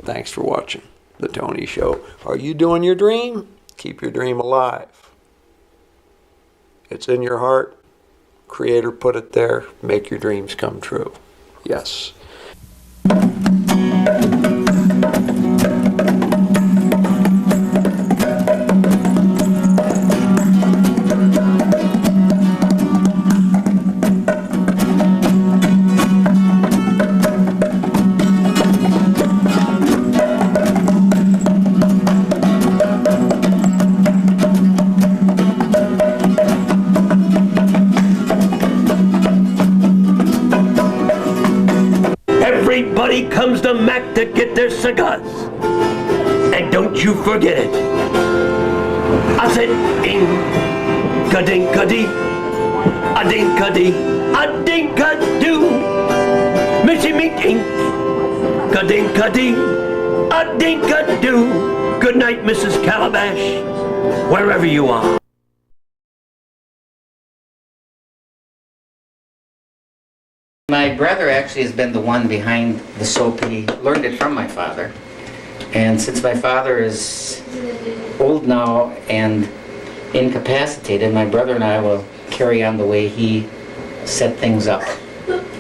Thanks for watching The ToeKnee Show. Are you doing your dream? Keep your dream alive. It's in your heart. Creator put it there. Make your dreams come true. Yes. Everybody comes to Mac to get their cigars. And don't you forget it. I said, ink-a-dink-a-dee, a-dink-a-dee, a-dink-a-doo. Missy meet ink-a-dink-a-dee, a-dink-a-doo. Good night, Mrs. Calabash, wherever you are. My brother actually has been the one behind the soap. He learned it from my father. And since my father is old now and incapacitated, my brother and I will carry on the way he set things up.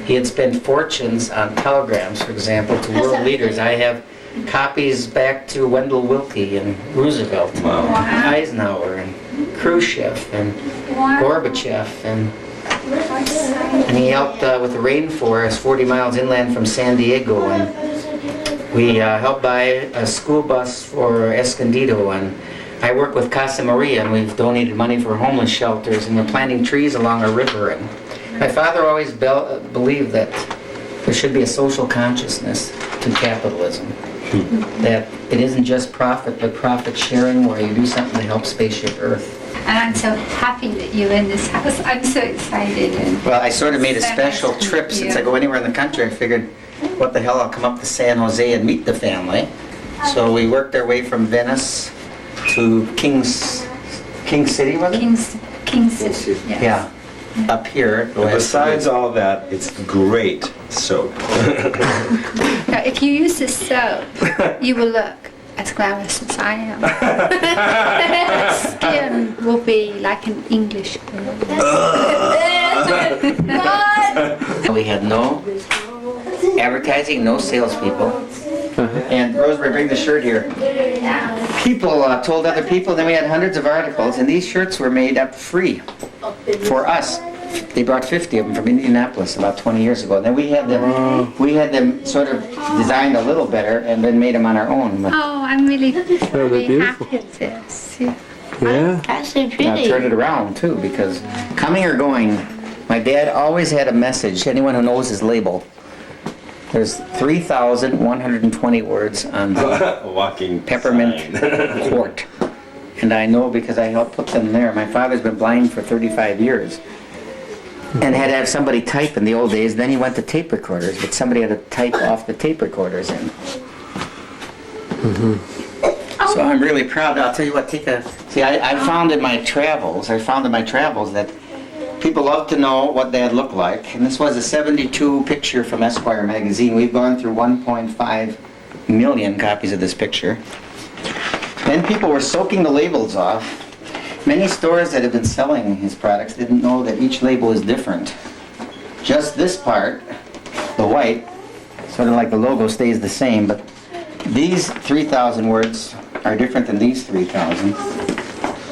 He had spent fortunes on telegrams, for example, to world leaders. I have copies back to Wendell Willkie and Roosevelt, and Eisenhower, and Khrushchev, and Gorbachev, and he helped with the rainforest 40 miles inland from San Diego, and we helped buy a school bus for Escondido, and I work with Casa Maria, and we've donated money for homeless shelters, and we're planting trees along a river. And my father always believed that there should be a social consciousness to capitalism, that it isn't just profit, but profit sharing, where you do something to help spaceship Earth. And I'm so happy that you're in this house. I'm so excited. And well, I sort of made a special trip since I go anywhere in the country. I figured, what the hell, I'll come up to San Jose and meet the family. So we worked our way from Venice to King City, was it? King City, yes. Yeah, up here. Besides all that, it's great soap. Now, if you use this soap, you will look as glamorous as I am. Skin will be like an English girl. We had no advertising, no salespeople. And Rosemary, bring the shirt here. People told other people, then we had hundreds of articles, and these shirts were made up free for us. They brought 50 of them from Indianapolis about 20 years ago. And then we had them sort of designed a little better and then made them on our own. Oh, I'm really happy with this. Yeah. That's so pretty. Now turn it around too, because coming or going, my dad always had a message. Anyone who knows his label, there's 3,120 words on the walking peppermint quart. And I know because I helped put them there. My father's been blind for 35 years. And had to have somebody type in the old days. Then he went to tape recorders, but somebody had to type off the tape recorders in. So I'm really proud. I'll tell you what, I found in my travels that people love to know what Dad looked like. And this was a 72 picture from Esquire magazine. We've gone through 1.5 million copies of this picture. Then people were soaking the labels off. Many stores that have been selling his products didn't know that each label is different. Just this part, the white, sort of like the logo stays the same, but these 3,000 words are different than these 3,000,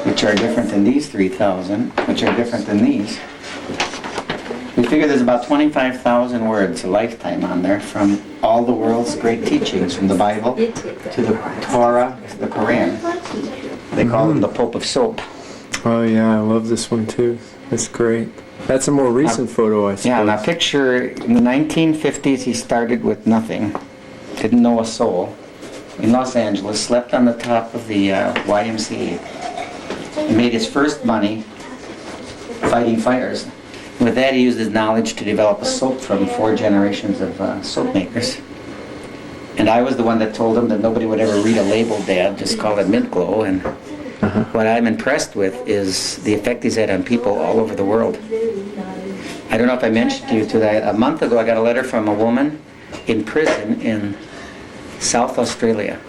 which are different than these 3,000, which are different than these. We figure there's about 25,000 words a lifetime on there from all the world's great teachings, from the Bible to the Torah to the Quran. They call him the Pope of Soap. Oh yeah, I love this one too. That's great. That's a more recent photo, I suppose. Yeah, now picture in the 1950s he started with nothing. Didn't know a soul. In Los Angeles, slept on the top of the YMCA. He made his first money fighting fires. With that, he used his knowledge to develop a soap from 4 generations of soap makers. And I was the one that told him that nobody would ever read a label, Dad, just call it Mint Glow. And what I'm impressed with is the effect he's had on people all over the world. I don't know if I mentioned to you today, a month ago I got a letter from a woman in prison in South Australia.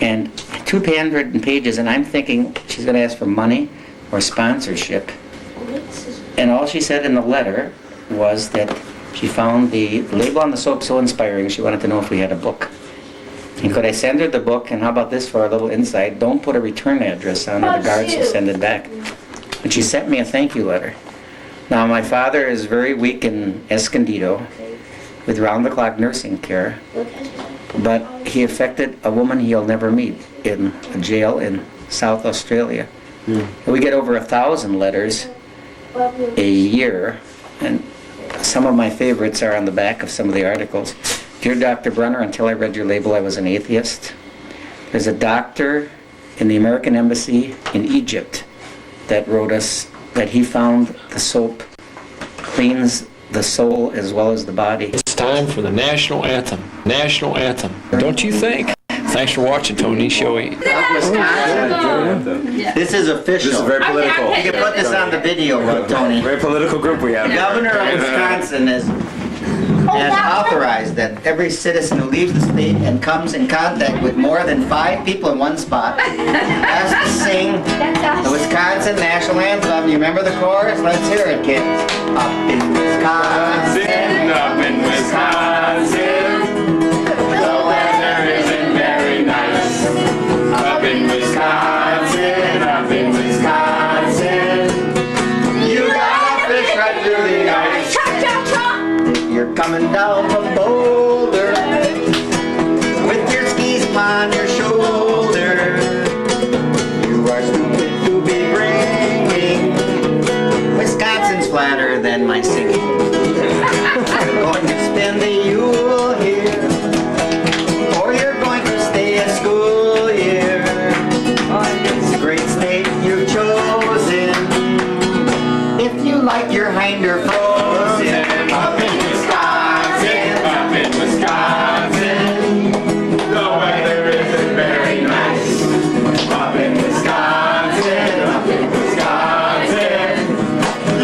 And 200 pages, and I'm thinking she's going to ask for money or sponsorship. And all she said in the letter was that she found the label on the soap so inspiring, she wanted to know if we had a book. And could I send her the book, and how about this for a little insight, don't put a return address on it, the guards will send it back. And she sent me a thank you letter. Now my father is very weak in Escondido with round-the-clock nursing care, but he affected a woman he'll never meet in a jail in South Australia. And we get over 1,000 letters a year, and some of my favorites are on the back of some of the articles. Dear Dr. Bronner, until I read your label, I was an atheist. There's a doctor in the American Embassy in Egypt that wrote us that he found the soap cleans the soul as well as the body. It's time for the national anthem. National anthem. Don't you think? Thanks for watching ToeKnee Show 8. This is official. This is very political. You can put this on the video, Tony. Very political group we have. The governor of Wisconsin has authorized that every citizen who leaves the state and comes in contact with more than 5 people in one spot has to sing the Wisconsin national anthem. You remember the chorus? Let's hear it, kids. Up in Wisconsin, up in Wisconsin, the weather isn't very nice. Up in Wisconsin, you got fish right through the ice. you're coming down from Boulder with your skis upon your shoulder. You are stupid to be bringing Wisconsin's flatter than my singing. You're going to spend the Yule here, or you're going to stay a school year. It's a great state you've chosen if you like your hinder frozen. Up in Wisconsin, the weather isn't very nice. Up in Wisconsin,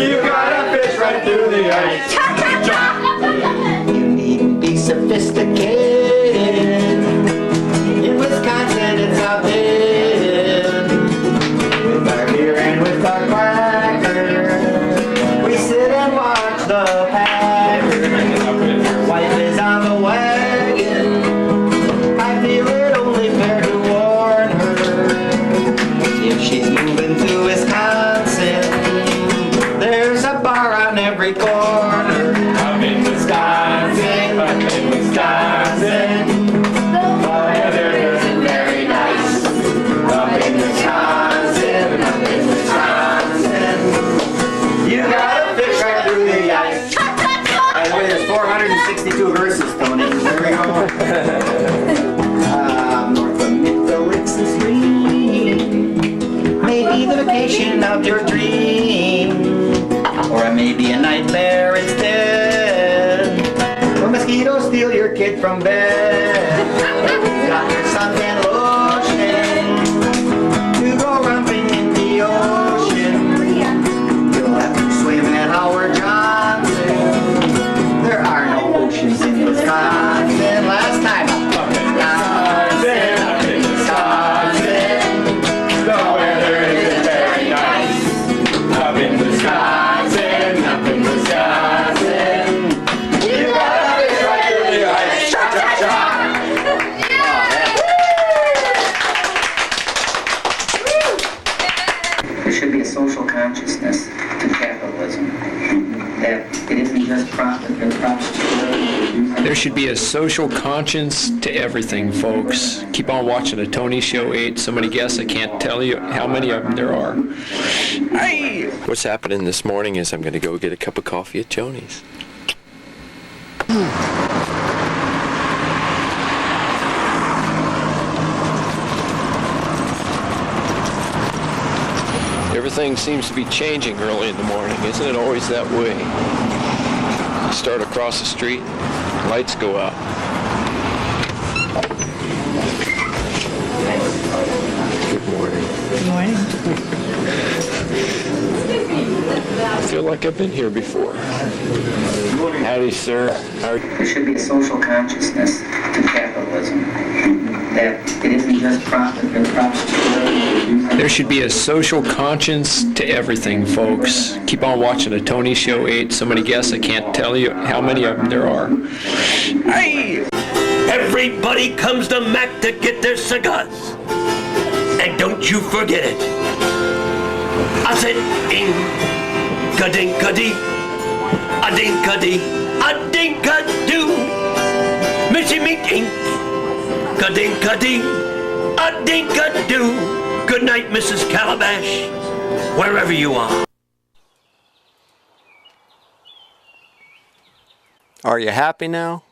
you gotta fish right through the ice. You needn't be sophisticated. In Wisconsin, it's out there. With our beer and with our crackers, we sit and watch the Packers. Your wife is on the wagon. I feel it only fair to warn her. If she's moving to Wisconsin, there's a bar on every corner. Up in Wisconsin, the weather isn't very nice. Up in Wisconsin, You gotta fish right through the ice. By the way, there's 462 verses, Tony. There we go. North of Middleton Stream, maybe the vacation of your dream, or it may be a nightmare instead, where mosquitoes steal your kid from bed. Got your suntan lotion to go rumping in the ocean. You'll have to swim at Howard Johnson. There are no oceans in Wisconsin. Last time. up in Wisconsin, the weather isn't very nice. Up in Wisconsin, you gotta fish right through the ice. Cha cha cha. There should be a social consciousness to capitalism. That it isn't just profit, but profit. There should be a social conscience to everything, folks. Keep on watching the ToeKnee Show 8. Somebody guess, I can't tell you how many of them there are. Hey! What's happening this morning is I'm going to go get a cup of coffee at Joni's. Everything seems to be changing early in the morning. Isn't it always that way? You start across the street, lights go out. Good morning. Good morning. I feel like I've been here before. Howdy, sir. There should be a social consciousness to capitalism. socialism. That it isn't just profit, but profit. There should be a social conscience to everything, folks. Keep on watching the ToeKnee Show 8. Somebody guess, I can't tell you how many of them there are. Hey! Everybody comes to Mac to get their cigars. And don't you forget it. I said, ink-a-dink-a-dee, a-dink-a-dee, a-dink-a-doo. Missy meek ink, a-dink-a-dee, a-dink-a-doo. Good night, Mrs. Calabash, wherever you are. Are you happy now?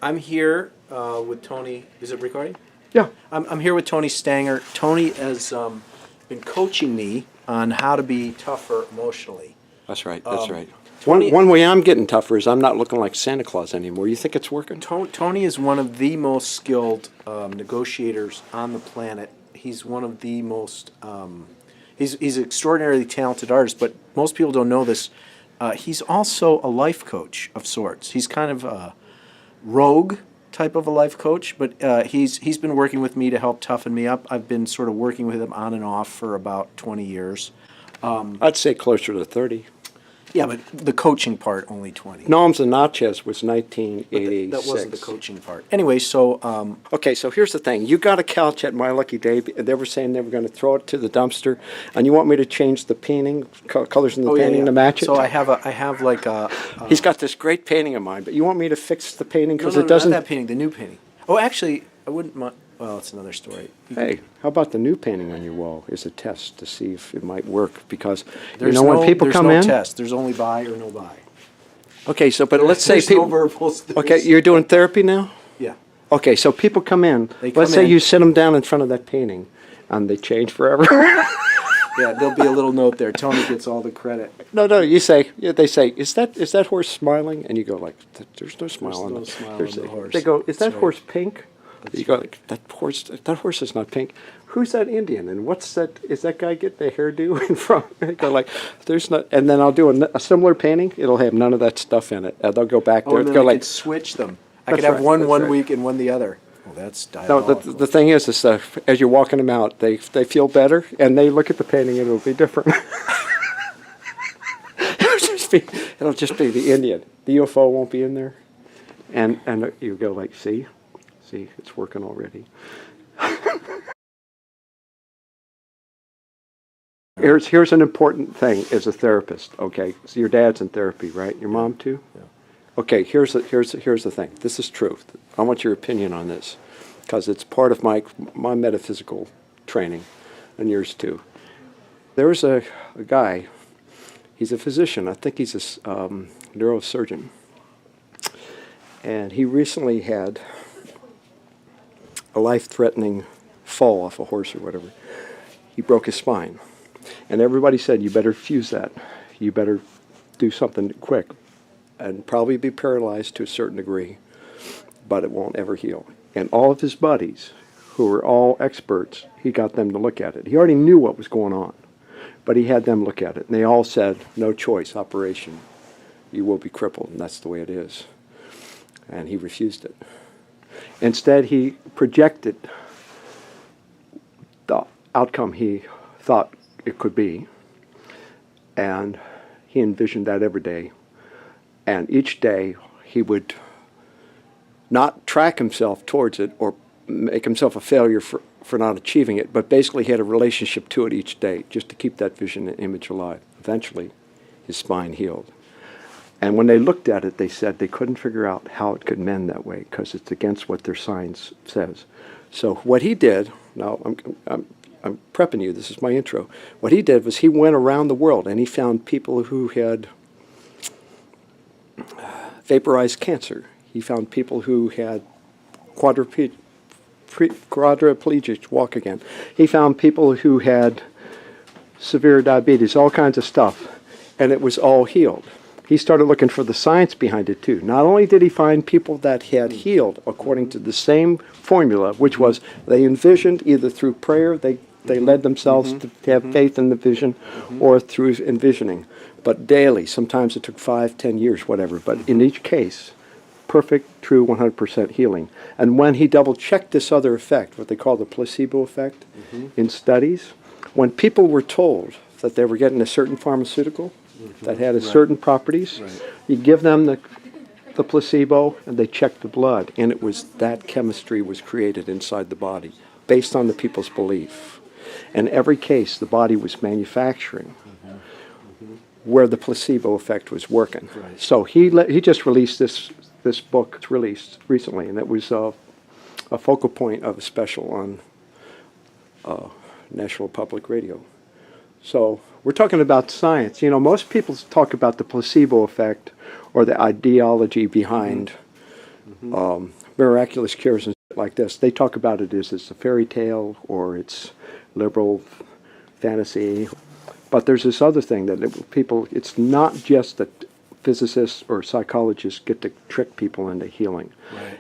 I'm here with Tony. Is it recording? Yeah. I'm here with Tony Stenger. Tony has been coaching me on how to be tougher emotionally. That's right. That's right. Tony- One way I'm getting tougher is I'm not looking like Santa Claus anymore. You think it's working? Tony is one of the most skilled negotiators on the planet. He's one of the most. He's an extraordinarily talented artist, but most people don't know this. He's also a life coach of sorts. He's kind of a rogue type of a life coach, but he's been working with me to help toughen me up. I've been sort of working with him on and off for about 20 years. I'd say closer to 30. Yeah, but the coaching part, only 20. Noms and Natchez was 1986. That wasn't the coaching part. Anyway, so... Okay, so here's the thing. You got a couch at My Lucky Day. They were saying they were going to throw it to the dumpster, and you want me to change the painting, colors in the painting to match it? So I have like a... He's got this great painting of mine, but you want me to fix the painting because no, it doesn't... not that painting, the new painting. Oh, actually, I wouldn't mind... Well, it's another story. Hey, how about the new painting on your wall as a test to see if it might work? Because, There's when people come in... There's no test. There's only buy or no buy. Okay, so, but let's say There's people... no verbals. Okay, you're doing therapy now? Yeah. Okay, so people come in. They come Let's say in. you sit them down in front of that painting, and they change forever. Yeah, there'll be a little note there. Tony gets all the credit. No, they say, is that horse smiling? And you go like, there's no smile on no it. smile There's on the horse. They go, is that That's right. horse pink? You go like, that horse is not pink. Who's that Indian? And what's that? Is that guy getting a hairdo in front? I go like, there's not. And then I'll do a similar painting. It'll have none of that stuff in it. They'll go back there. Oh, and then go I like, could switch them. I That's could have right, one that's right. week and one the other. Well, that's no, diabolical. the thing is as you're walking them out, they feel better, and they look at the painting, and it'll be different. It'll just be the Indian. The UFO won't be in there, and you go like, see, it's working already. Here's an important thing as a therapist. Okay, so your dad's in therapy, right? Your mom too. Yeah. Okay, here's the thing. This is truth. I want your opinion on this because it's part of my metaphysical training and yours too. There's a guy. He's a physician. I think he's a neurosurgeon, and he recently had a life-threatening fall off a horse or whatever. He broke his spine. And everybody said, you better fuse that. You better do something quick and probably be paralyzed to a certain degree, but it won't ever heal. And all of his buddies, who were all experts, he got them to look at it. He already knew what was going on, but he had them look at it. And they all said, no choice, operation. You will be crippled, and that's the way it is. And he refused it. Instead, he projected the outcome he thought it could be, and he envisioned that every day. And each day, he would not track himself towards it or make himself a failure for not achieving it, but basically he had a relationship to it each day just to keep that vision and image alive. Eventually, his spine healed. And when they looked at it, they said they couldn't figure out how it could mend that way because it's against what their science says. So what he did, now I'm prepping you, this is my intro. What he did was he went around the world and he found people who had vaporized cancer. He found people who had quadriplegic walk again. He found people who had severe diabetes, all kinds of stuff, and it was all healed. He started looking for the science behind it too. Not only did he find people that had healed according to the same formula, which was they envisioned either through prayer, they They led themselves to have faith in the vision or through envisioning. But daily, sometimes it took 5, 10 years, whatever. But in each case, perfect, true, 100% healing. And when he double-checked this other effect, what they call the placebo effect, in studies, when people were told that they were getting a certain pharmaceutical that had a certain properties, you give them the placebo and they checked the blood, and it was that chemistry was created inside the body based on the people's belief. In every case, the body was manufacturing where the placebo effect was working. So he just released this book. It's released recently, and it was a focal point of a special on National Public Radio. So we're talking about science. You know, most people talk about the placebo effect or the ideology behind miraculous cures and shit like this. They talk about it as it's a fairy tale or it's liberal fantasy. But there's this other thing that it's not just that physicists or psychologists get to trick people into healing.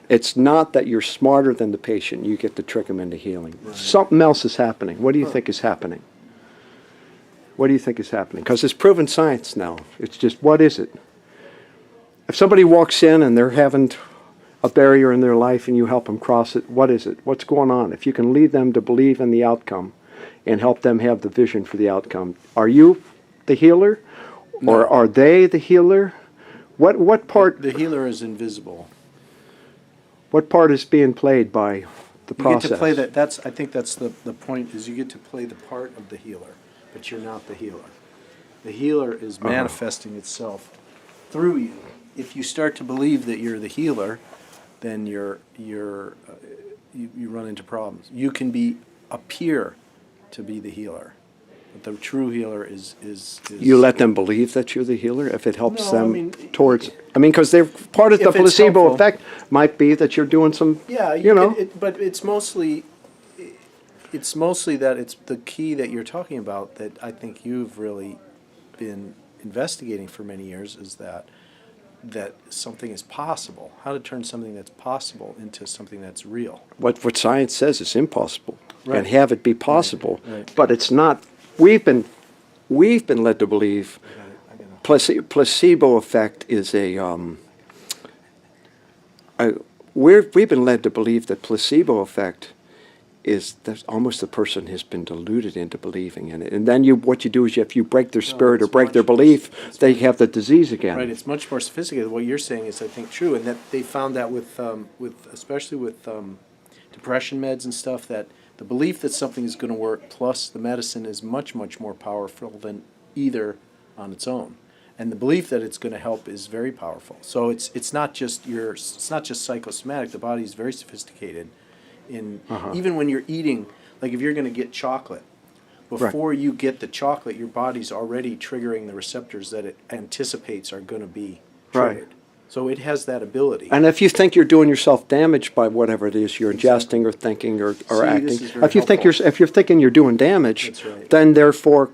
It's not that you're smarter than the patient, you get to trick them into healing. Something else is happening. What do you think is happening? What do you think is happening? Because it's proven science now. It's just, what is it? If somebody walks in and they're having a barrier in their life and you help them cross it, what is it? What's going on? If you can lead them to believe in the outcome and help them have the vision for the outcome, are you the healer? No. Or are they the healer? What part? The healer is invisible. What part is being played by the process? You get to play that. I think that's the point, is you get to play the part of the healer, but you're not the healer. The healer is manifesting itself through you. If you start to believe that you're the healer, then you run into problems. You can appear to be the healer, but the true healer is you let them believe that you're the healer if it helps No, them I mean, towards. I mean, because they're part of the if it's placebo helpful. effect might be that you're doing some. Yeah, you know. but it's mostly that it's the key that you're talking about that I think you've really been investigating for many years, is that something is possible. How to turn something that's possible into something that's real. What science says is impossible, Right. and have it be possible, Right. but it's not. We've been led to believe placebo effect is we've been led to believe that placebo effect is that almost the person has been deluded into believing in it, and then what you do is if you break their spirit or break their belief, they have the disease again. Right, it's much more sophisticated. What you're saying is, I think, true, and that they found that with especially with depression meds and stuff, that the belief that something is going to work plus the medicine is much, much more powerful than either on its own. And the belief that it's going to help is very powerful. So it's not just psychosomatic. The body is very sophisticated. Even when you're eating, like if you're going to get chocolate, before you get the chocolate, your body's already triggering the receptors that it anticipates are going to be triggered. Right. So it has that ability. And if you think you're doing yourself damage by whatever it is you're ingesting or thinking or acting, this is very if you're thinking you're doing damage, That's right. then therefore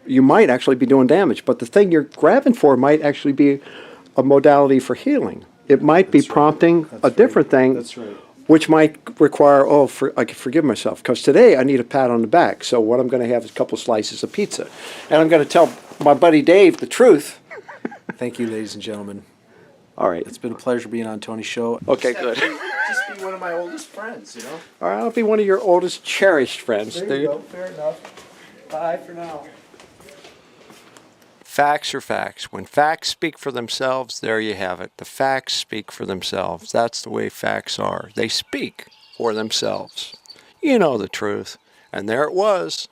you might actually be doing damage. But the thing you're grabbing for might actually be a modality for healing. It might be prompting a different thing. That's right. Which might require, I can forgive myself, because today I need a pat on the back. So what I'm going to have is a couple slices of pizza. And I'm going to tell my buddy Dave the truth. Thank you, ladies and gentlemen. All right. It's been a pleasure being on ToeKnee Show. Okay, good. Just be one of my oldest friends, you know? All right, I'll be one of your oldest cherished friends, There dude. you go. Fair enough. Bye for now. Facts are facts. When facts speak for themselves, there you have it. The facts speak for themselves. That's the way facts are. They speak for themselves. You know the truth. And there it was.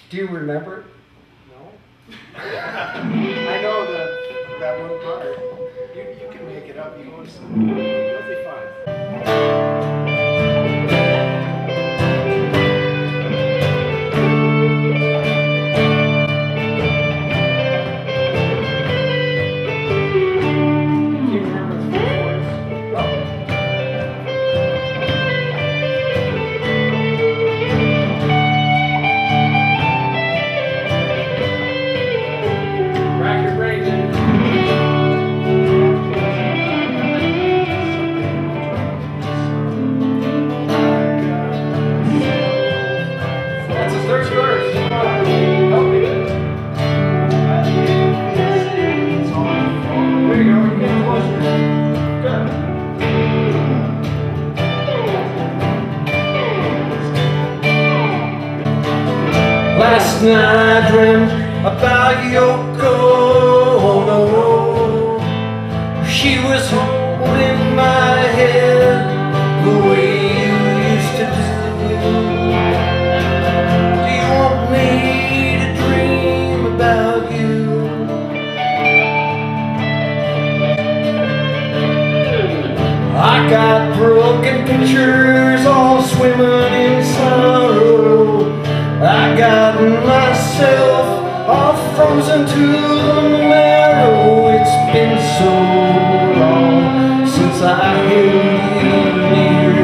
Do you remember it? No. I know that one part. You can make it up. You'll be fine. Rack your brain. Last night I dreamt about Yoko Ono. She was holding my head the way you used to do. Do you want me to dream about you? I got broken pictures all swimming in sorrow. I got myself all frozen to the marrow. It's been so long since I held you near.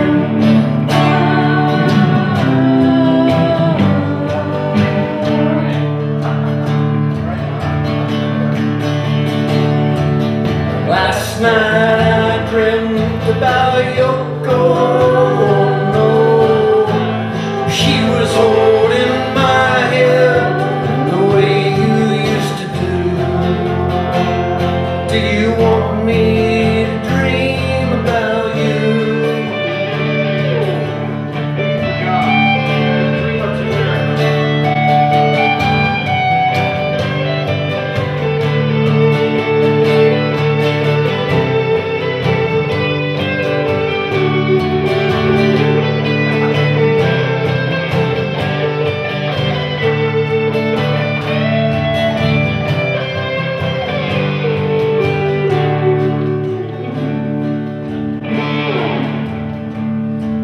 Last night I dreamt about Yoko Ono. She was holding my head the way you used to do. Do you want me to dream about you?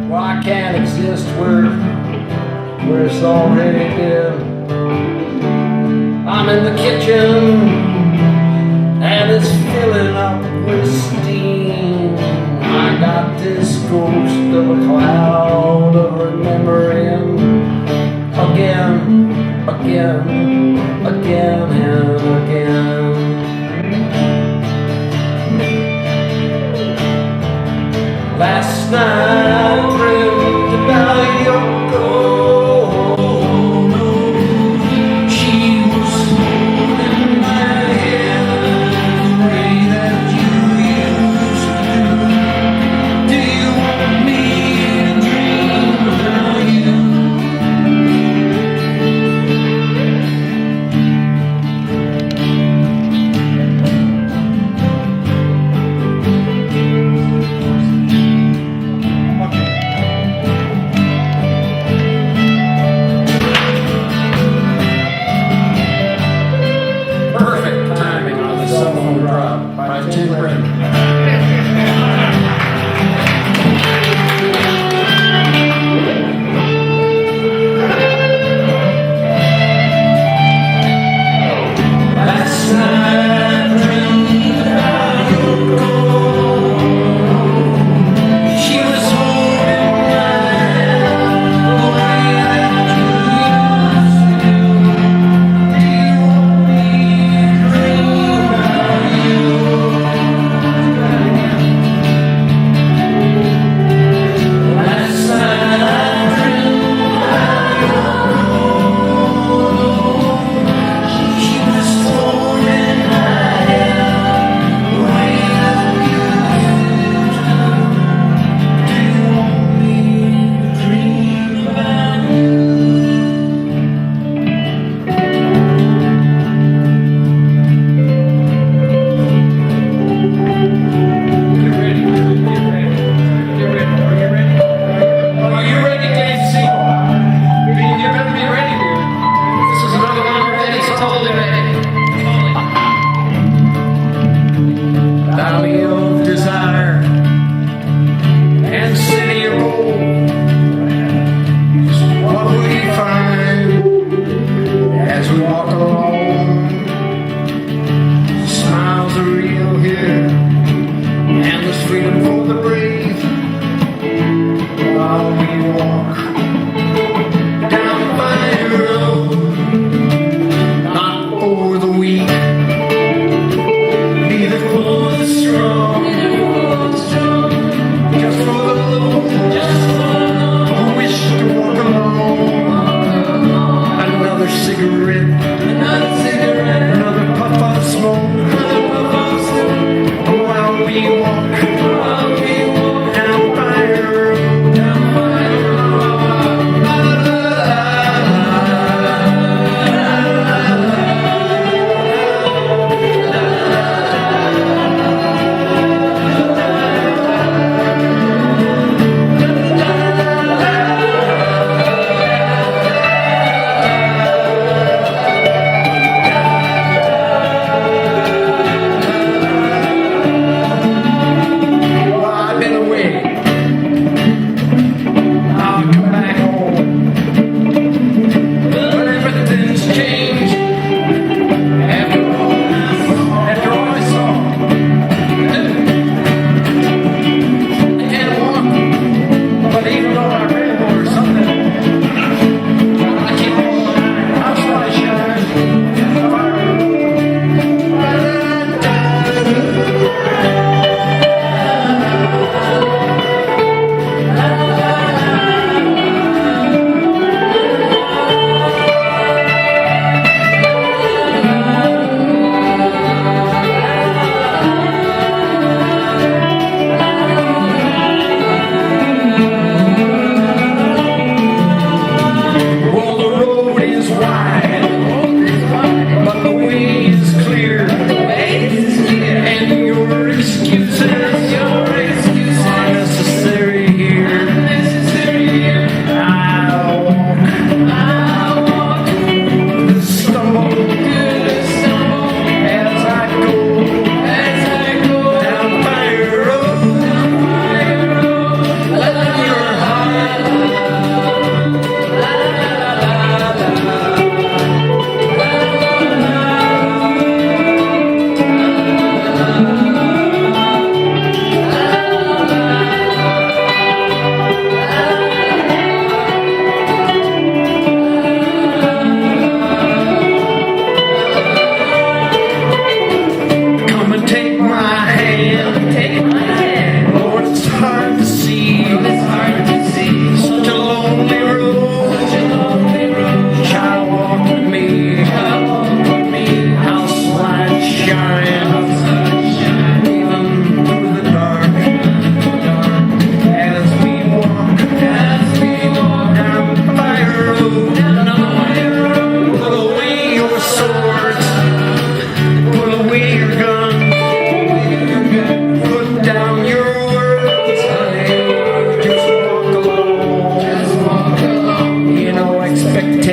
Well, I can't exist where it's already been. I'm in the kitchen and it's filling up with steam. I got this ghost of a cloud of remembering again, again, again and again. Last night I dreamt about Yoko Ono. She was holding my hand the way that you used to do. Do you want me to dream about you? Perfect timing on the cell phone drop by Tim Brennan. Last night I dreamed about Yoko. She was holding my hand the way that you used to do. Do you want me to dream about you? Last night I dreamed about Yoko. She was holding my hand the way that you used to. Do you want me to dream about you? Are you ready, Dave Seagull? You better be ready here. This is another one of your days. Totally ready. Valley of desire and city of gold. What will we find as we walk along? Smiles are real here, and there's freedom for the brave. While we walk down the vine road, not for the weak, neither for the strong, just for the lone who wish to walk alone. Another cigarette, another puff of smoke, while we walk down fire road.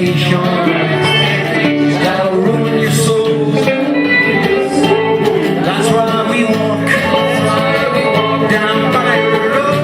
temptation that'll ruin your soul. That's why we walk down by the road.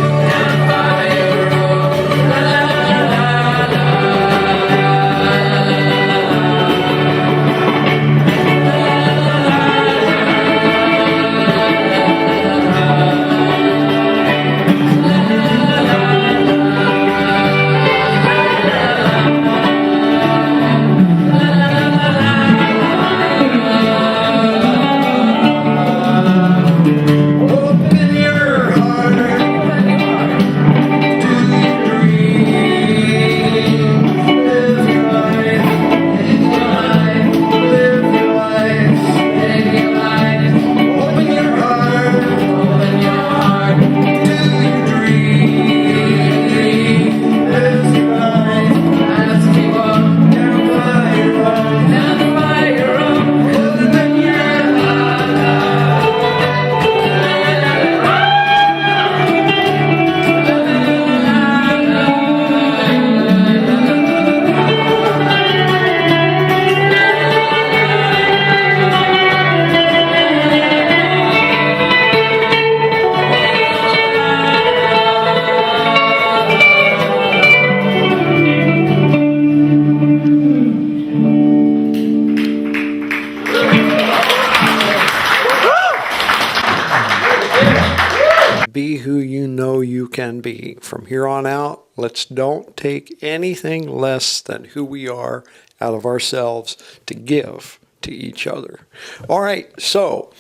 Be who you know you can be. From here on out, let's don't take anything less than who we are out of ourselves to give to each other. All right, so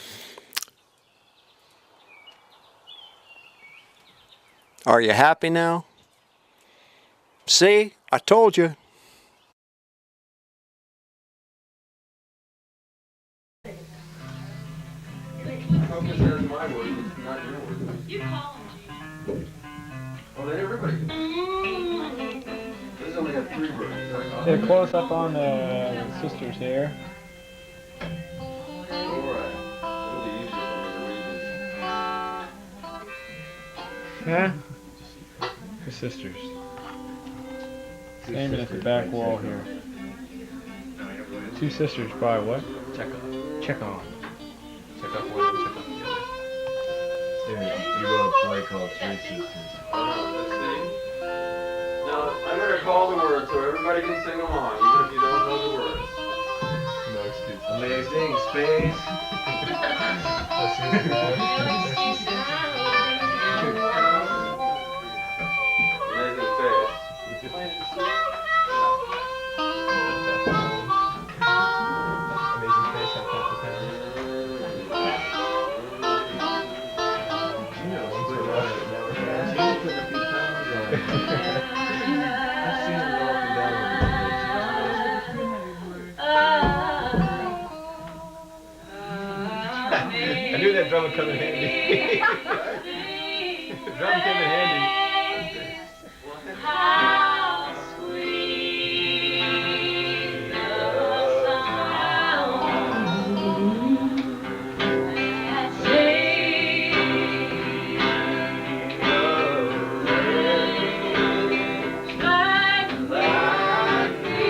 are you happy now? See, I told you. Focus on my words, not your words. You call them. Well, then everybody can. This only got 3 words. Yeah, close up on the sisters here. Alright. It'll be easier for me to read this. Huh? The sisters. Same at the back wall here. 2 sisters by what? Chekhov. Chekhov. Chekhov 1 and Chekhov the other. You wrote a play called Three Sisters. Let's see. Now, I'm going to call the words so everybody can sing along, even if you don't know the words. No excuse. Amazing space. Amazing space. I knew that drum would come in handy. The drum came in handy. How sweet the sound that saves like me.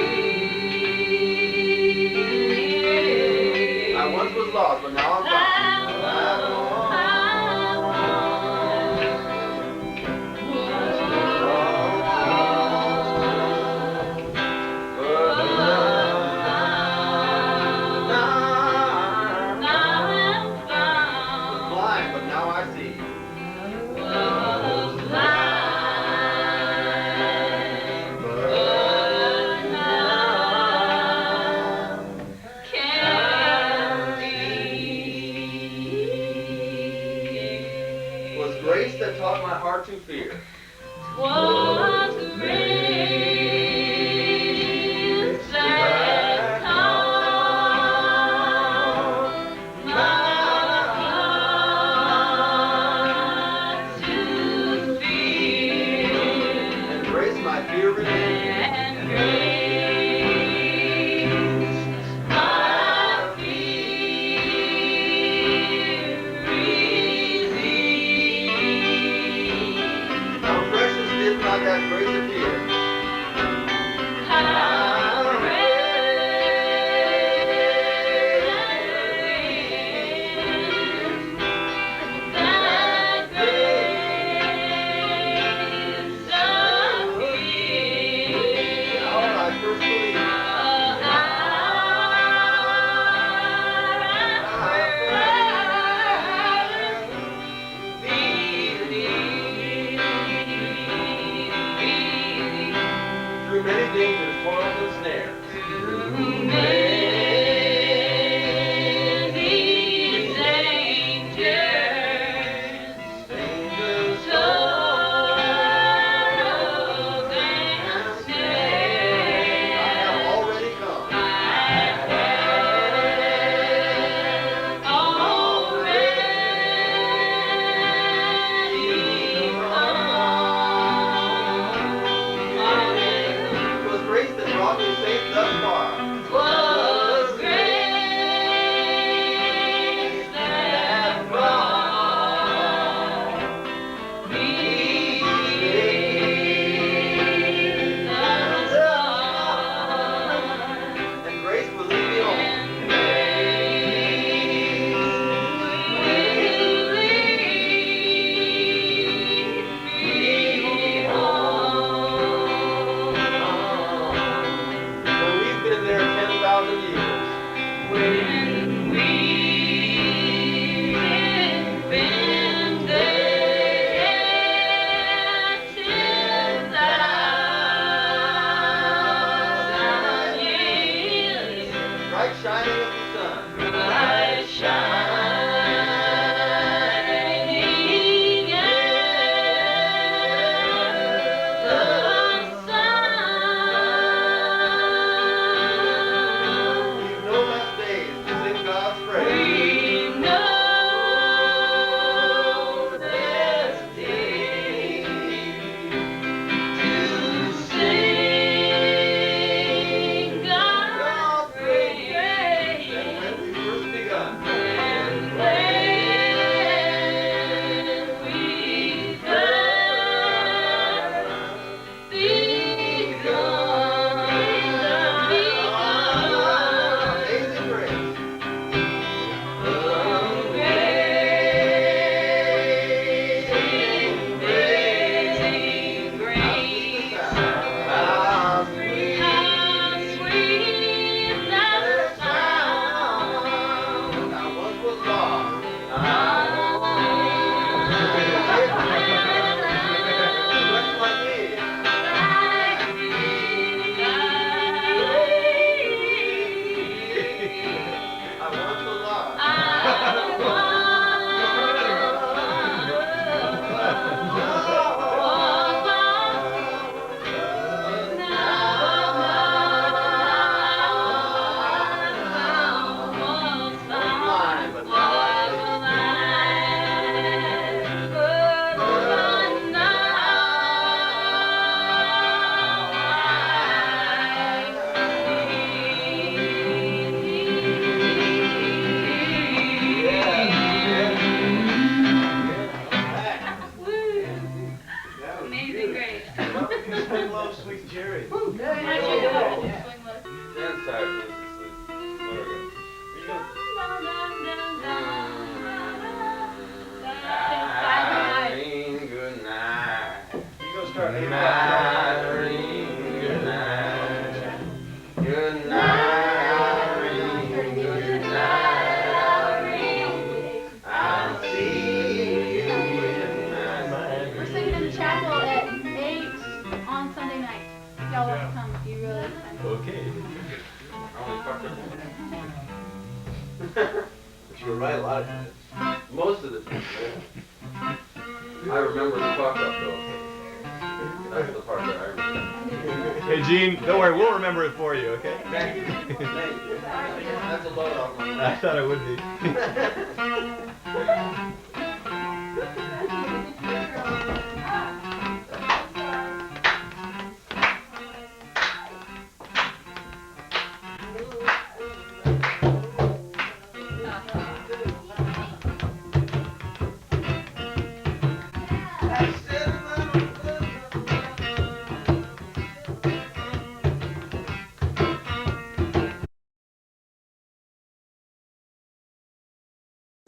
I once was lost, but now I'm found.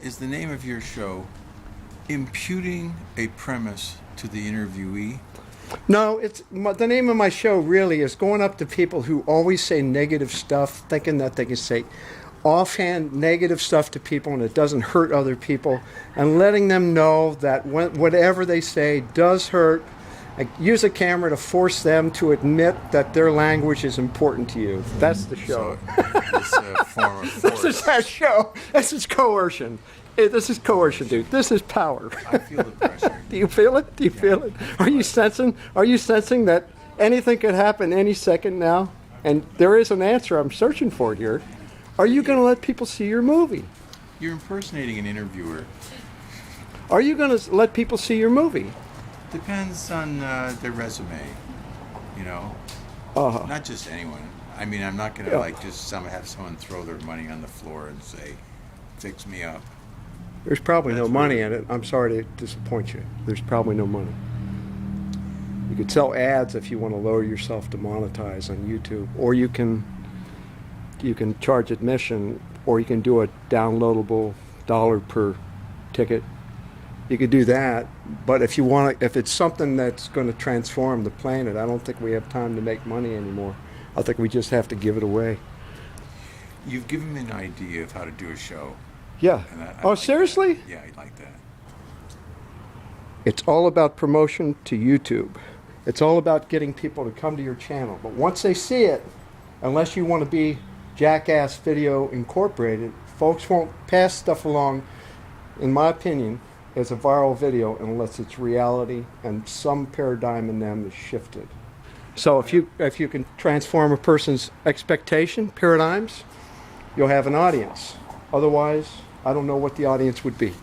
Is the name of your show imputing a premise to the interviewee? No, the name of my show really is going up to people who always say negative stuff, thinking that they can say offhand negative stuff to people and it doesn't hurt other people, and letting them know that whatever they say does hurt, use a camera to force them to admit that their language is important to you. That's the show. It's a form of force. This is that show. This is coercion. This is coercion, dude. This is power. I feel the pressure. Do you feel it? Do you feel it? Are you sensing that anything could happen any second now? And there is an answer I'm searching for here. Are you going to let people see your movie? You're impersonating an interviewer. Are you going to let people see your movie? Depends on their resume, you know. Not just anyone. I mean, I'm not going to have someone throw their money on the floor and say, "Fix me up." There's probably no money in it. I'm sorry to disappoint you. There's probably no money. You could sell ads if you want to lower yourself to monetize on YouTube, or you can charge admission, or you can do a downloadable $1 per ticket. You could do that, but if it's something that's going to transform the planet, I don't think we have time to make money anymore. I think we just have to give it away. You've given me an idea of how to do a show. Yeah. Seriously? Yeah, I like that. It's all about promotion to YouTube. It's all about getting people to come to your channel. But once they see it, unless you want to be Jackass Video Incorporated, folks won't pass stuff along, in my opinion, as a viral video unless it's reality and some paradigm in them is shifted. So if you can transform a person's expectation paradigms, you'll have an audience. Otherwise, I don't know what the audience would be.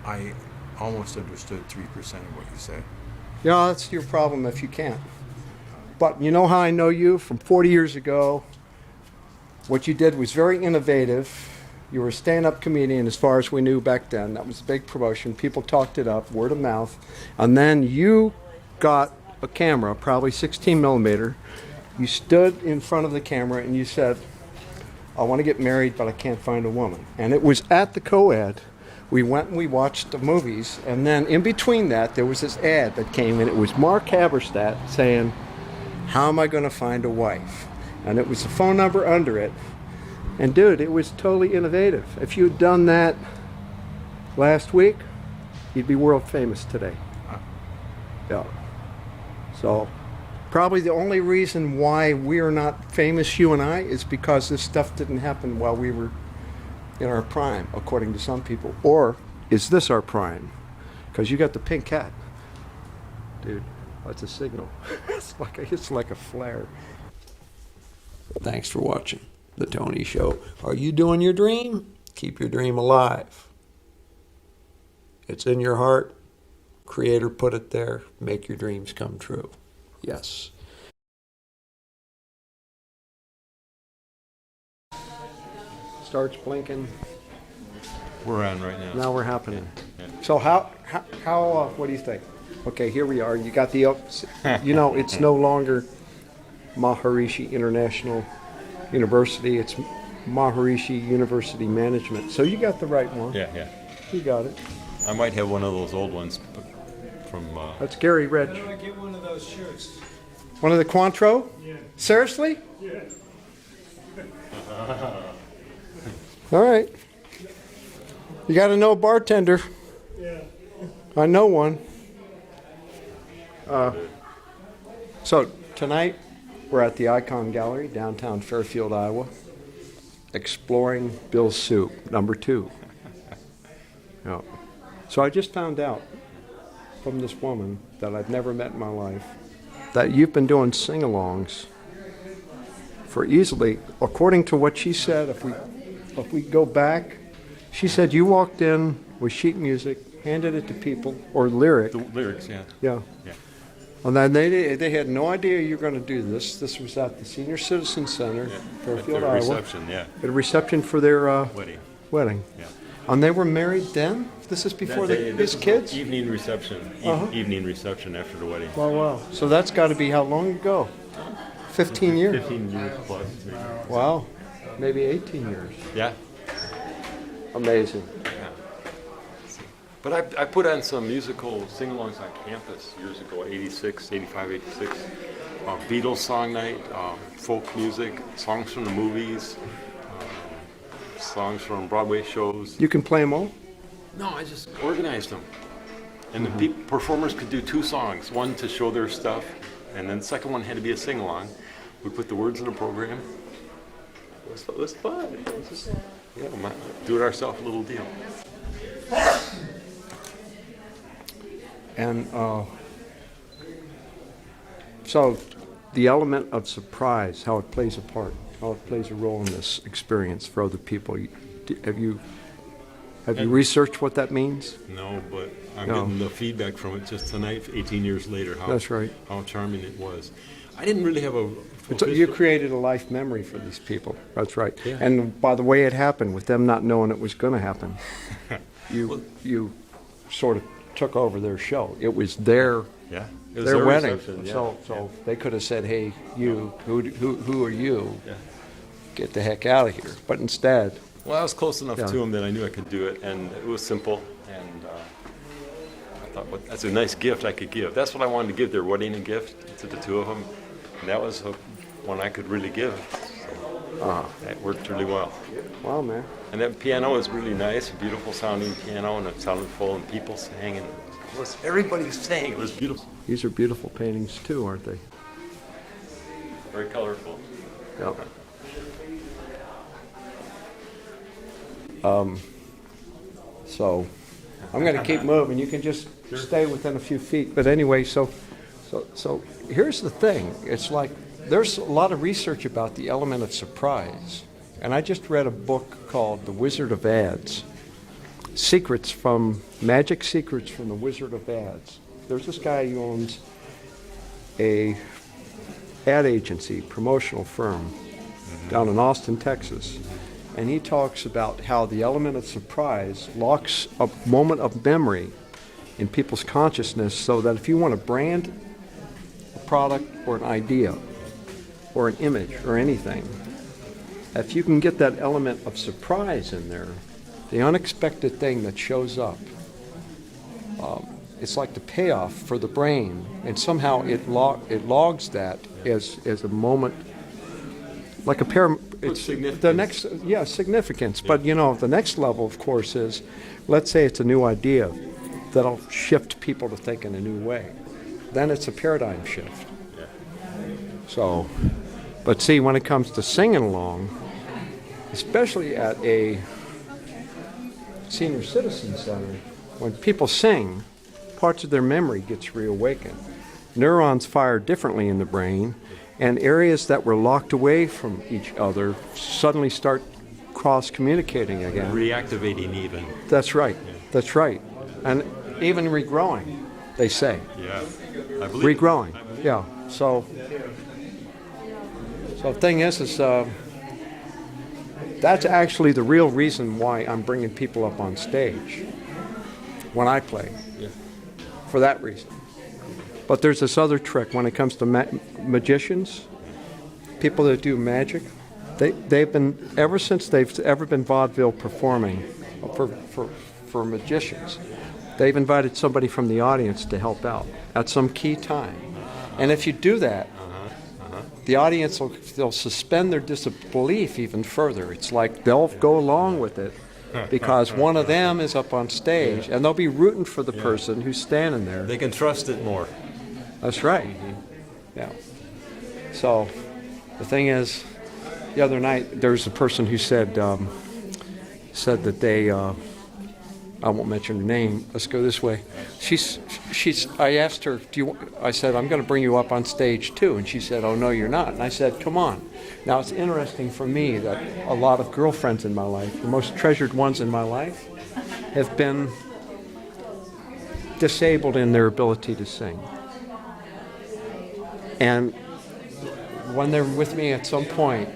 I almost understood 3% of what you said. Yeah, that's your problem if you can't. But you know how I know you? From 40 years ago, what you did was very innovative. You were a stand-up comedian as far as we knew back then. That was a big promotion. People talked it up, word of mouth. And then you got a camera, probably 16 millimeter. You stood in front of the camera and you said, "I want to get married, but I can't find a woman." And it was at the co-ed. We went and we watched the movies. And then in between that, there was this ad that came in. It was Marc Halberstadt saying, "How am I going to find a wife?" And it was a phone number under it. And dude, it was totally innovative. If you'd done that last week, you'd be world famous today. Yeah. So probably the only reason why we're not famous, you and I, is because this stuff didn't happen while we were in our prime, according to some people. Or is this our prime? Because you got the pink cat. Dude, that's a signal. It's like a flare. Thanks for watching The ToeKnee Show. Are you doing your dream? Keep your dream alive. It's in your heart. Creator put it there. Make your dreams come true. Yes. Starts blinking. We're on right now. Now we're happening. Yeah. So how what do you think? Okay, here we are. You got the, it's no longer Maharishi International University. It's Maharishi University Management. So you got the right one. Yeah, yeah. You got it. I might have one of those old ones from... That's Gary Rich. Why don't I get one of those shirts? One of the Cointreau? Yeah. Seriously? Yeah. All right. You got to know a bartender. Yeah. I know one. So tonight we're at the Icon Gallery, downtown Fairfield, Iowa, exploring Bill's Soup, #2. Yeah. So I just found out from this woman that I've never met in my life that you've been doing sing-alongs for easily, according to what she said, if we go back, she said you walked in with sheet music, handed it to people, or lyric. The lyrics, yeah. Yeah. Yeah. And then they had no idea you were going to do this. This was at the Senior Citizen Center, Fairfield, Iowa. Reception, yeah. At a reception for their wedding. Yeah. And they were married then? This is before his kids? Evening reception. Evening reception after the wedding. Wow. So that's got to be how long ago? 15 years? 15 years plus. Maybe. Wow. Maybe 18 years. Yeah. Amazing. Yeah. But I put on some musical sing-alongs on campus years ago, 85, 86. Beatles song night, folk music, songs from the movies, songs from Broadway shows. You can play them all? No, I just organized them. And the performers could do 2 songs, one to show their stuff, and then the second one had to be a sing-along. We put the words in the program. It was fun. It was just, do it ourselves, a little deal. And so the element of surprise, how it plays a part, how it plays a role in this experience for other people. Have you researched what that means? No, but I'm getting the feedback from it just tonight, 18 years later. That's right. How charming it was. I didn't really have a... You created a life memory for these people. That's right. Yeah. And by the way it happened, with them not knowing it was going to happen, you sort of took over their show. It was their their wedding. So they could have said, "Hey, you, who are you? Yeah. Get the heck out of here." But instead, well, I was close enough to him that I knew I could do it, and it was simple. And I thought, well, that's a nice gift I could give. That's what I wanted to give their wedding, a gift to the 2 of them, and that was one I could really give. So that worked really well. Wow, man. And that piano was really nice, a beautiful sounding piano, and it sounded full, and people sang, and everybody sang. It was beautiful. These are beautiful paintings too, aren't they? Very colorful. Yeah. So I'm going to keep moving. You can just stay within a few feet. But anyway, so here's the thing. It's like there's a lot of research about the element of surprise. And I just read a book called The Wizard of Ads. Magic Secrets from the Wizard of Ads. There's this guy who owns a ad agency, promotional firm down in Austin, Texas. And he talks about how the element of surprise locks a moment of memory in people's consciousness, so that if you want to brand a product or an idea or an image or anything, if you can get that element of surprise in there, the unexpected thing that shows up, it's like the payoff for the brain, and somehow it logs that as a moment, like a it's the next significance. But the next level, of course, is, let's say it's a new idea that'll shift people to think in a new way. Then it's a paradigm shift. So, but see, when it comes to singing along, especially at a senior citizen center, when people sing, parts of their memory gets reawakened. Neurons fire differently in the brain, and areas that were locked away from each other suddenly start cross-communicating again. Reactivating even. That's right. That's right. And even regrowing, they say. Yeah. I believe regrowing. Yeah. So the thing is that's actually the real reason why I'm bringing people up on stage when I play. Yeah. For that reason. But there's this other trick when it comes to magicians, people that do magic. They've been, ever since they've ever been vaudeville performing for magicians, they've invited somebody from the audience to help out at some key time. And if you do that, the audience they'll suspend their disbelief even further. It's like they'll go along with it because one of them is up on stage, and they'll be rooting for the person who's standing there. They can trust it more. That's right. Yeah. So the thing is, the other night there was a person who said that they I won't mention her name. Let's go this way. I asked her, I said, I'm going to bring you up on stage too. And she said, oh, no, you're not. And I said, come on. Now, it's interesting for me that a lot of girlfriends in my life, the most treasured ones in my life, have been disabled in their ability to sing. And when they're with me at some point,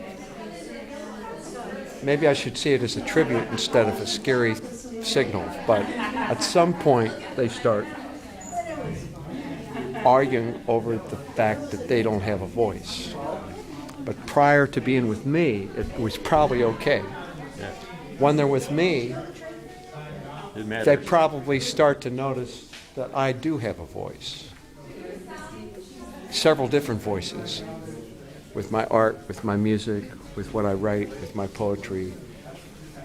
maybe I should see it as a tribute instead of a scary signal, but at some point they start arguing over the fact that they don't have a voice. But prior to being with me, it was probably okay. Yeah. When they're with me, they probably start to notice that I do have a voice. Several different voices. With my art, with my music, with what I write, with my poetry,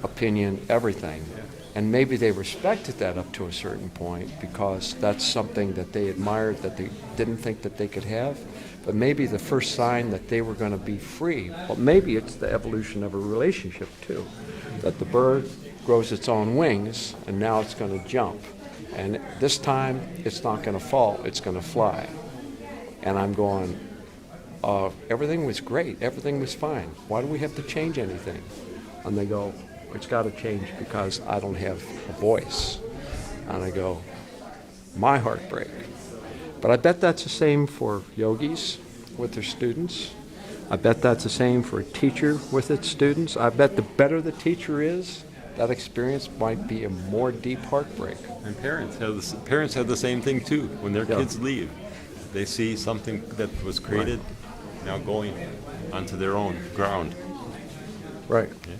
opinion, everything. And maybe they respected that up to a certain point because that's something that they admired that they didn't think that they could have. But maybe the first sign that they were going to be free, well, maybe it's the evolution of a relationship too, that the bird grows its own wings and now it's going to jump. And this time it's not going to fall, it's going to fly. And I'm going, everything was great, everything was fine. Why do we have to change anything? And they go, it's got to change because I don't have a voice. And I go, my heartbreak. But I bet that's the same for yogis with their students. I bet that's the same for a teacher with its students. I bet the better the teacher is, that experience might be a more deep heartbreak. And parents have the same thing too. When their kids leave, they see something that was created now going onto their own ground. Right. Yeah.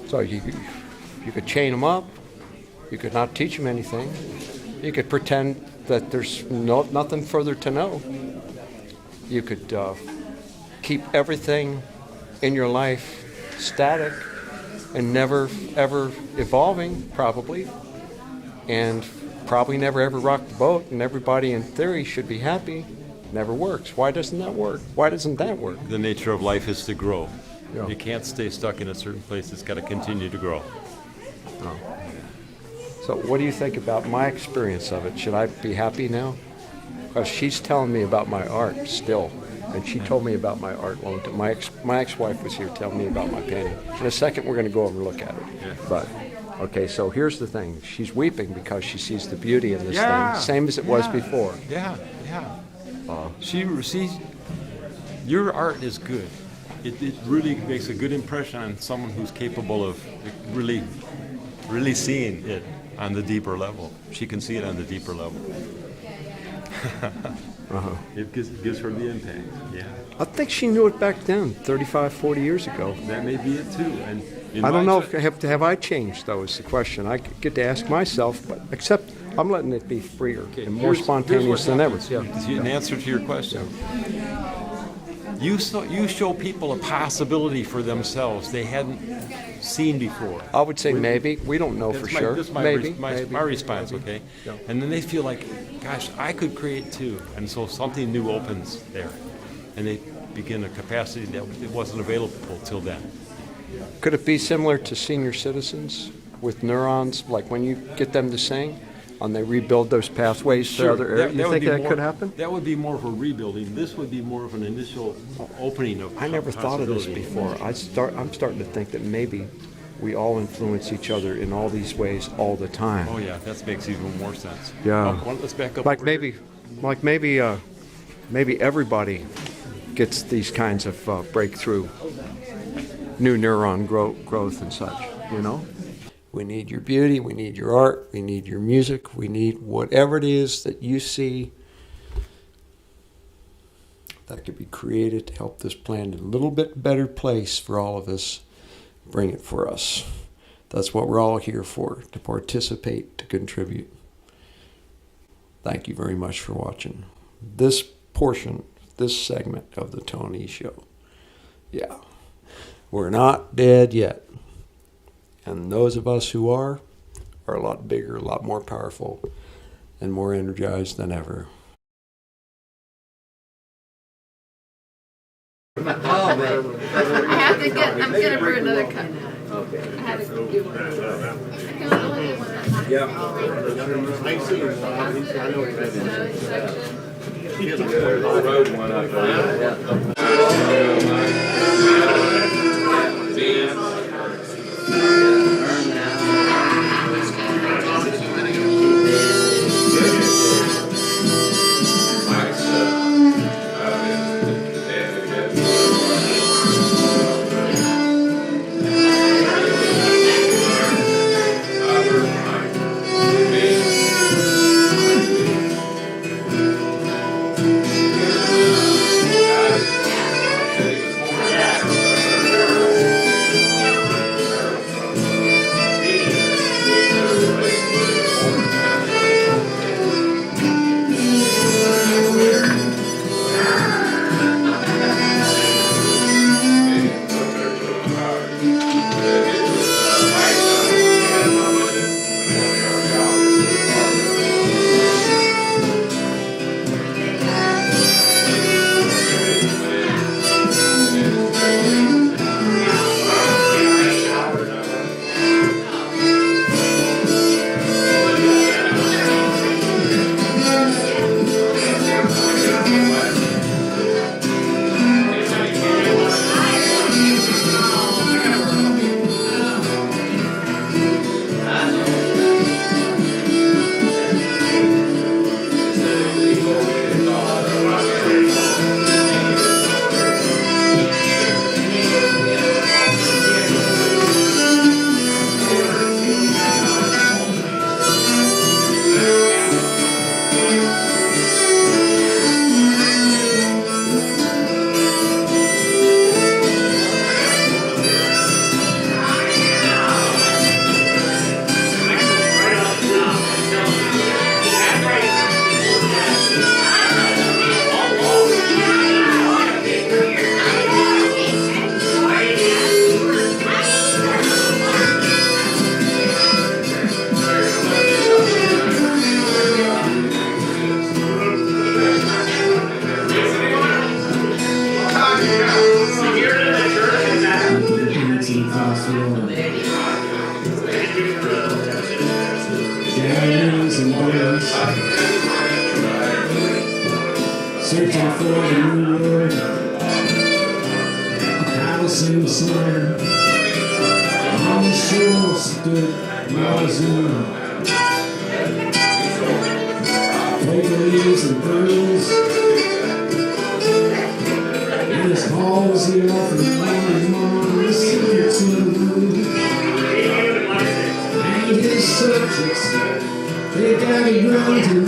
So you could chain them up. You could not teach them anything. You could pretend that there's nothing further to know. You could keep everything in your life static and never ever evolving, probably, and probably never ever rock the boat, and everybody in theory should be happy. Never works. Why doesn't that work? Why doesn't that work? The nature of life is to grow. Yeah. You can't stay stuck in a certain place. It's got to continue to grow. Oh. So what do you think about my experience of it? Should I be happy now? Because she's telling me about my art still. And she told me about my art long time. My ex-wife was here telling me about my painting. In a second, we're going to go over and look at it. Yeah. But, okay, so here's the thing. She's weeping because she sees the beauty in this thing, same as it was before. Yeah. Your art is good. It really makes a good impression on someone who's capable of really seeing it on the deeper level. She can see it on the deeper level. It gives her the impact, yeah. I think she knew it back then, 35, 40 years ago. That may be it too. And I don't know, have I changed, though, is the question. I get to ask myself, but except I'm letting it be freer and more spontaneous than ever. Yeah. In answer to your question, you show people a possibility for themselves they hadn't seen before. I would say maybe. We don't know for sure. That's my response, okay? Yeah. And then they feel like, gosh, I could create too. And so something new opens there. And they begin a capacity that it wasn't available till then. Could it be similar to senior citizens with neurons, like when you get them to sing, and they rebuild those pathways to other areas? You think that could happen? That would be more of a rebuilding. This would be more of an initial opening of I never thought of this before. I'm starting to think that maybe we all influence each other in all these ways all the time. Oh yeah, that makes even more sense. Yeah. Let's back up. Maybe everybody gets these kinds of breakthrough, new neuron growth and such, you know? We need your beauty, we need your art, we need your music, we need whatever it is that you see that could be created to help this planet a little bit better place for all of us. Bring it for us. That's what we're all here for, to participate, to contribute. Thank you very much for watching this portion, this segment of the ToeKnee Show. Yeah, we're not dead yet. And those of us who are a lot bigger, a lot more powerful, and more energized than ever. I have to get, I'm going to brew another cup. I have to do one. Yeah. I see your song. I know what that is. He has a road one up searching for a new road, a house in the sun. On the shore stood Yazoo, paper leaves and pearls. In his halls he often wandered on the secrets of the moon. And his subjects, they gathered round him,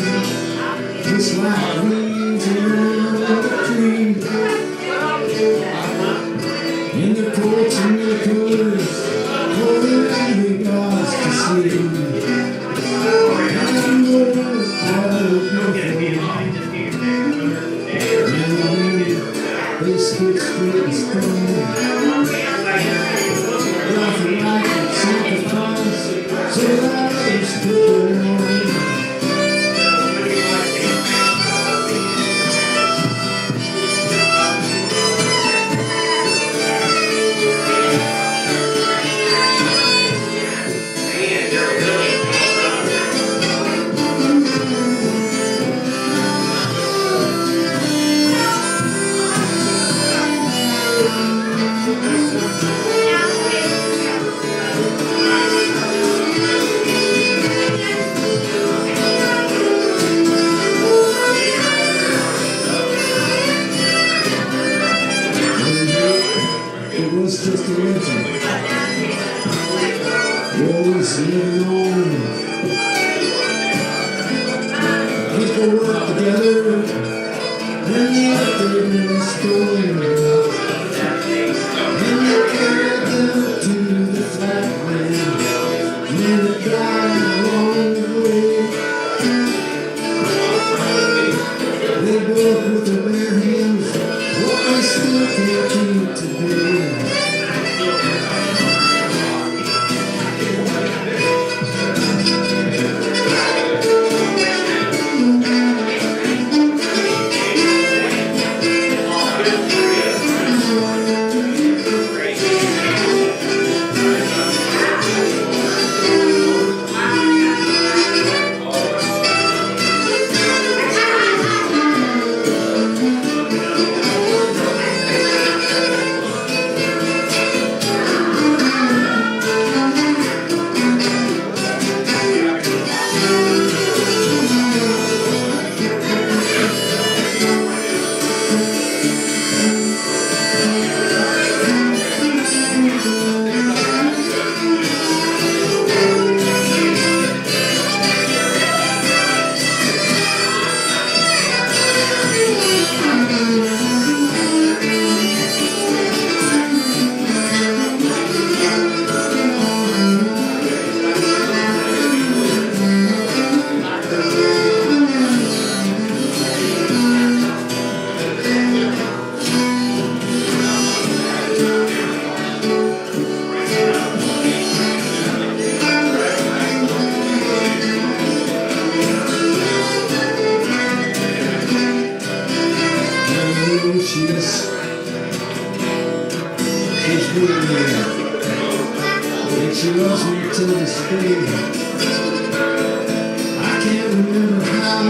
just like leaves around a tree. In the courts and the coolers, holding angry gods to sleep. And the world all beautiful. And the wind, they stood straight and strong. Laughing like a sacrifice, so that they stood alone. Just a legend. Always living on. People work together, and yet they've been stolen. And they carried them to the flatland, and they died along the way. They broke with their bare hands what they still can't keep today. She loves me to this day. I can't remember how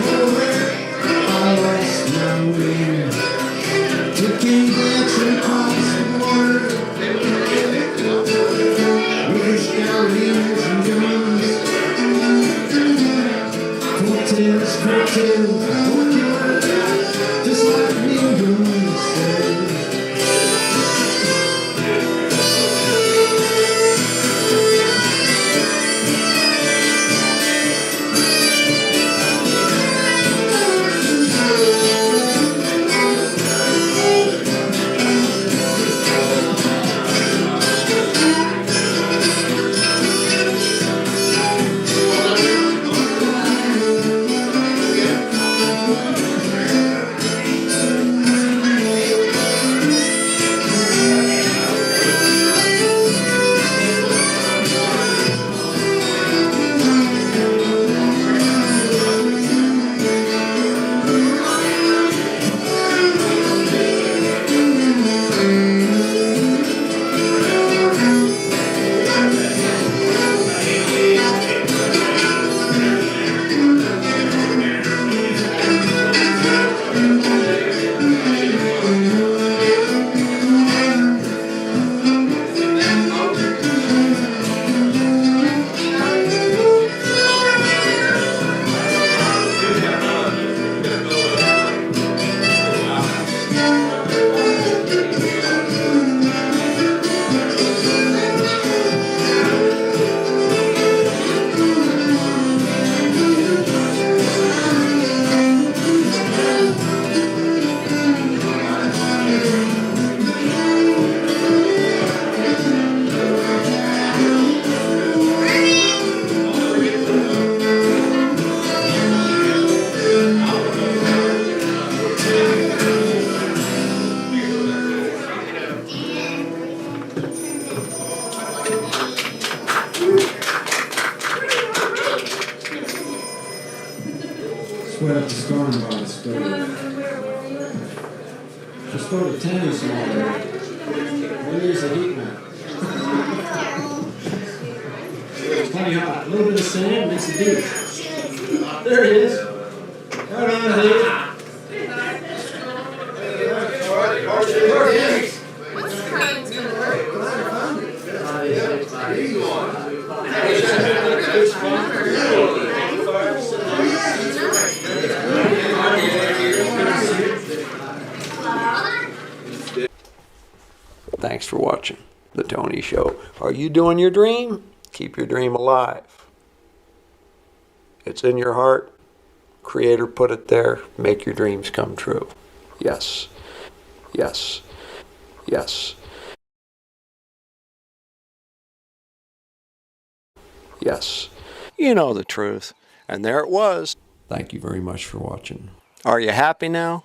or where I lost my way. Taking dancing across the water with his galleons and guns. Cocktails, cocktails, cocktails, just like me guns say. put up the storm bus, but just go to tennis all day. Then there's a heat map. It's plenty hot. A little bit of sand makes the beach. There it is. Right on, Dave. Thanks for watching The ToeKnee Show. Are you doing your dream? Keep your dream alive. It's in your heart. Creator put it there. Make your dreams come true. Yes. Yes. Yes. Yes. You know the truth. And there it was. Thank you very much for watching. Are you happy now?